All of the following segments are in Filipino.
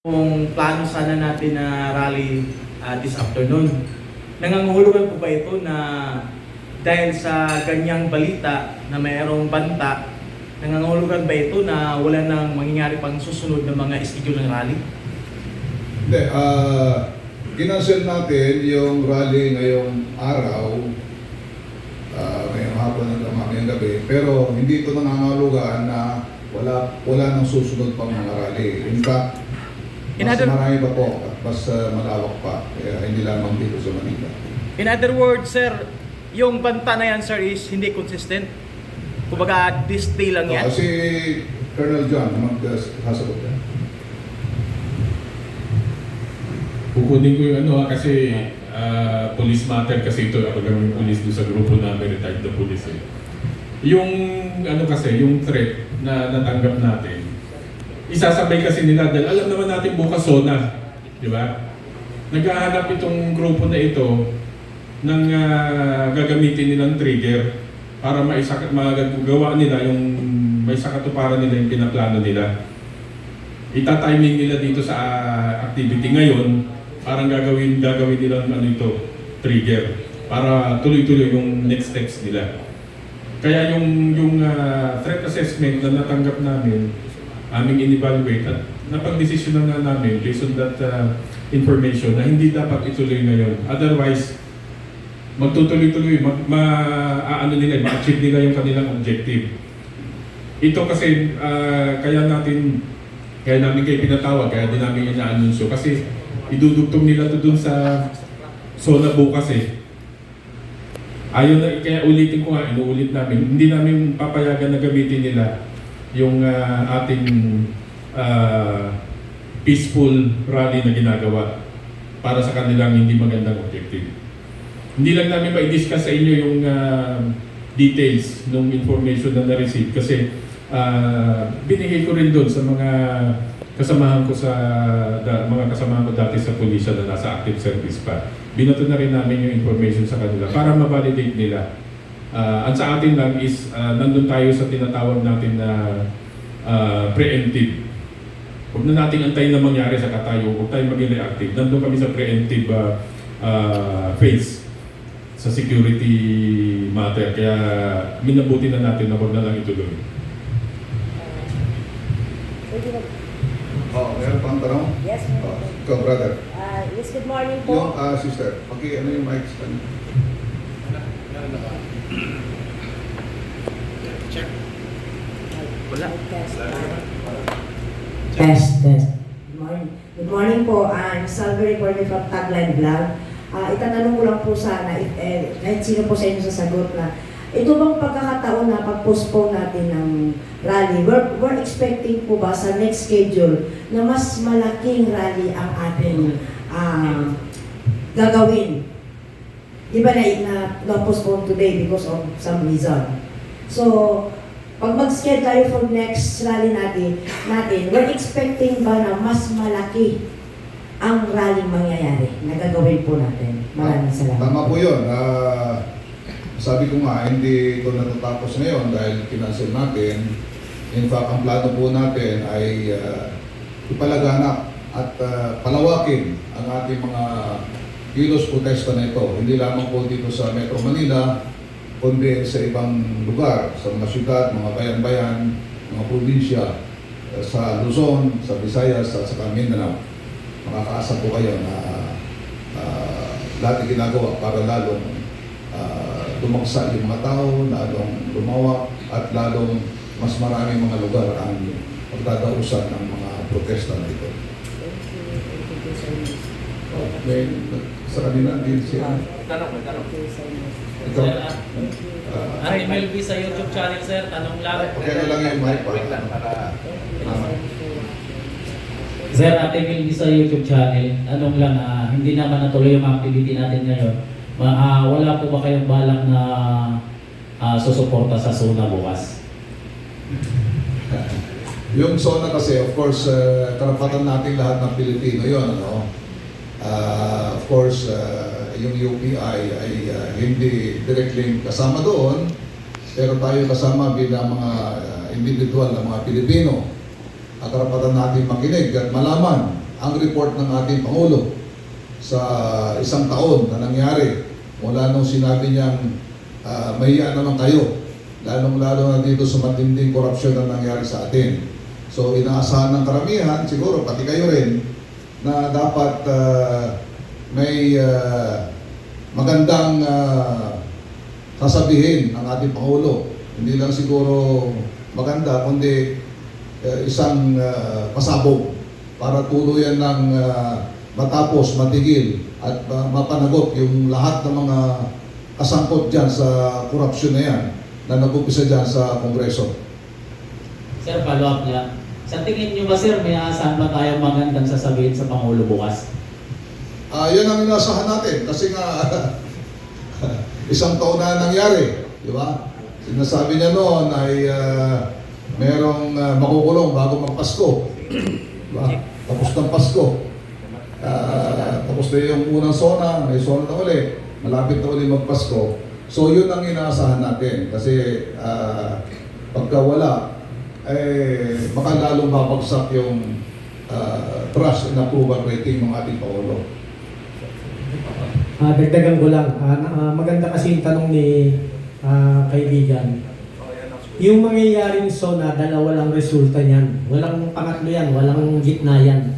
Kung plano sana natin na rally this afternoon. Nangangahulugan po ba ito na dahil sa ganyang balita na mayroong banta, nangangahulugan ba ito na wala nang mangyayari pang susunod na mga schedule ng rally? Hindi, ginansel natin yung rally ngayong araw, ngayong hapon at ngayong gabi, pero hindi ito nangangahulugan na wala nang susunod pang mga rally. In fact, mas marami pa po at mas malawak pa, kaya hindi lamang dito sa Manila. In other words, sir, yung banta na yan, sir, is hindi consistent? Kumbaga, this day lang yan? Si Colonel John, magsasagot yan. Kukunin ko yung kasi police matter kasi ito, ako gawing police doon sa grupo namin, retired na police eh. Yung yung threat na natanggap natin, isasabay kasi nila dahil alam naman natin bukas SONA, di ba? Naghahanap itong grupo na ito ng gagamitin nilang trigger para magagawa nila yung may sakatuparan nila yung pinaplano nila. Ita-timing nila dito sa activity ngayon, parang gagawin nilang trigger para tuloy-tuloy yung next steps nila. Kaya yung threat assessment na natanggap namin, aming in-evaluate at napag-desisyon na namin based on that information na hindi dapat ituloy ngayon. Otherwise, magtutuloy-tuloy, ma-achieve nila yung kanilang objective. Ito kasi, kaya namin kayo pinatawag, kaya din namin ina-anunsyo kasi idudugtong nila to dun sa SONA bukas eh. Ayaw na, kaya ulitin ko nga, inuulit namin, hindi namin papayagan na gamitin nila yung ating peaceful rally na ginagawa para sa kanilang hindi magandang objective. Hindi lang namin ma-discuss sa inyo yung details ng information na na-receive kasi binigay ko rin doon sa mga kasamahan ko dati sa pulisya na nasa active service pa. Binato na rin namin yung information sa kanila para ma-validate nila. At sa atin lang is nandun tayo sa tinatawag natin na preemptive. Huwag na nating antayin na mangyari sa katayo, huwag tayong maging reactive. Nandun kami sa preemptive phase sa security matter. Kaya minabuti na natin na huwag na lang ituloy. Meron pang tanong? Yes, Ikaw, brother. yes, good morning po. Yung sister, yung mic sa kanya. Check. Wala. Test. Good morning. Good morning po. I'm Salve reporting from Tagline Vlog. Itananong ko lang po sana, kahit sino po sa inyo sasagot na, ito bang pagkakataon na pag-postpone natin ng rally, we're expecting po ba sa next schedule na mas malaking rally ang ating gagawin? Di ba na-postpone today because of some reason? So, pag mag-schedule tayo for next rally natin, we're expecting ba na mas malaki ang rally mangyayari na gagawin po natin? Maraming salamat. Tama po yun. Sabi ko nga, hindi ito natatapos ngayon dahil kinansel natin. In fact, ang plano po natin ay ipalaganap at palawakin ang ating mga kilos protesta na ito. Hindi lamang po dito sa Metro Manila, kundi sa ibang lugar, sa mga syudad, mga bayan-bayan, mga probinsya, sa Luzon, sa Visayas, at sa Mindanao. Makakaasa po kayo na lahat ginagawa para lalong dumagsa yung mga tao, lalong lumawak, at lalong mas maraming mga lugar ang pagdadausan ng mga protesta na ito. Okay, sa kanila din siya. Tanong. Ikaw? Ate Melby sa YouTube channel, sir. Tanong lang. Okay na lang yung mic para... Sir, Ate Melby sa YouTube channel. Tanong lang, hindi naman natuloy yung activity natin ngayon. Wala po ba kayong balak na susuporta sa SONA bukas? Yung SONA kasi, of course, karapatan natin lahat ng Pilipino yun, ano? Of course, yung UPI ay hindi directly kasama doon, pero tayo kasama bilang mga individual na mga Pilipino. At karapatan natin makinig at malaman ang report ng ating Pangulo sa isang taon na nangyari mula nung sinabi niyang mahiya naman kayo, lalong-lalo na dito sa matinding korupsyon na nangyari sa atin. So inaasahan ng karamihan, siguro pati kayo rin, na dapat may magandang sasabihin ng ating Pangulo. Hindi lang siguro maganda, kundi isang pasabog para tuluyan ng matapos, matigil at mapanagot yung lahat ng mga kasangkot dyan sa korupsyon na yan na nag-umpisa dyan sa Kongreso. Sir, follow up niya. Sa tingin niyo ba, sir, may aasahan ba tayong magandang sasabihin sa Pangulo bukas? Yan ang inasahan natin kasi nga isang taon na nangyari, di ba? Sinasabi niya noon ay merong makukulong bago magpasko. Diba? Tapos ng Pasko. Tapos na yung unang sona, may sona na uli. Malapit na uli magpasko. So yun ang inaasahan natin. Kasi pagka wala, baka lalong babagsak yung trust and approval rating ng ating Pangulo. Dagdagan ko lang. Maganda kasi yung tanong ni kaibigan. Yung mangyayaring SONA, dalawa lang resulta niyan. Walang pangatlo yan, walang gitna yan.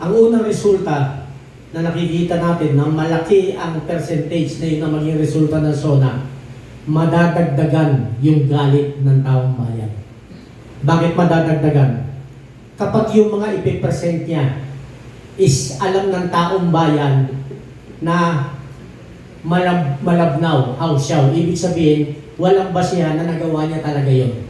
Ang unang resulta na nakikita natin na malaki ang percentage na yun na maging resulta ng SONA, madadagdagan yung galit ng taong bayan. Bakit madadagdagan? Kapag yung mga ipipresent niya is alam ng taong bayan na malabnaw, hausyaw. Ibig sabihin, walang basihan na nagawa niya talaga yun.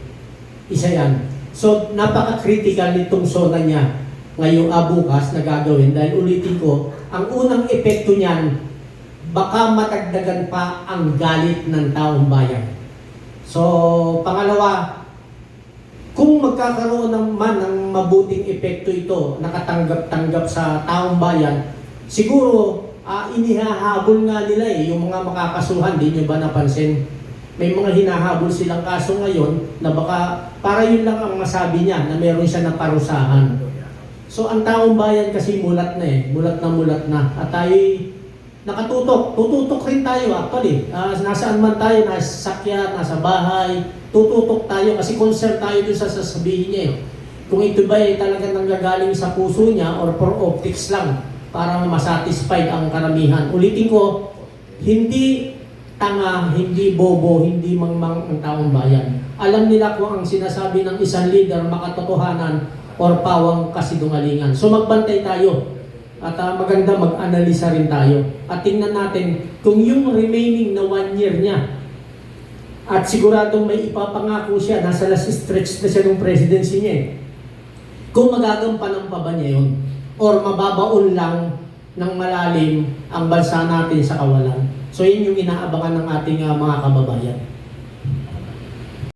Isa yan. So, napaka-critical nitong SONA niya ngayong bukas na gagawin dahil ulitin ko, ang unang epekto niyan, baka matagdagan pa ang galit ng taong bayan. So, pangalawa, kung magkakaroon naman ng mabuting epekto ito, nakatanggap-tanggap sa taong bayan, siguro, inihahabol nga nila yung mga makakasuhan, di nyo ba napansin? May mga hinahabol silang kaso ngayon na baka para yun lang ang masabi niya na meron siya na parusahan. So ang taong bayan kasi mulat na mulat na. At tayo tututok rin tayo actually. Nasaan man tayo, nasa sakya, nasa bahay, tututok tayo kasi concerned tayo dun sa sasabihin niya Kung ito ba ay talagang nanggagaling sa puso niya or for optics lang para masatisfied ang karamihan. Ulitin ko, hindi tanga, hindi bobo, hindi mangmang ang taong bayan. Alam nila kung ang sinasabi ng isang leader makatotohanan or pawang kasinungalingan. So magbantay tayo at maganda mag-analisa rin tayo. At tingnan natin kung yung remaining na 1 year niya at siguradong may ipapangako siya, nasa last stretch na siya ng presidency niya kung magagampanan pa ba niya yun or mababaon lang ng malalim ang bansa natin sa kawalan. So yun yung inaabangan ng ating mga kababayan.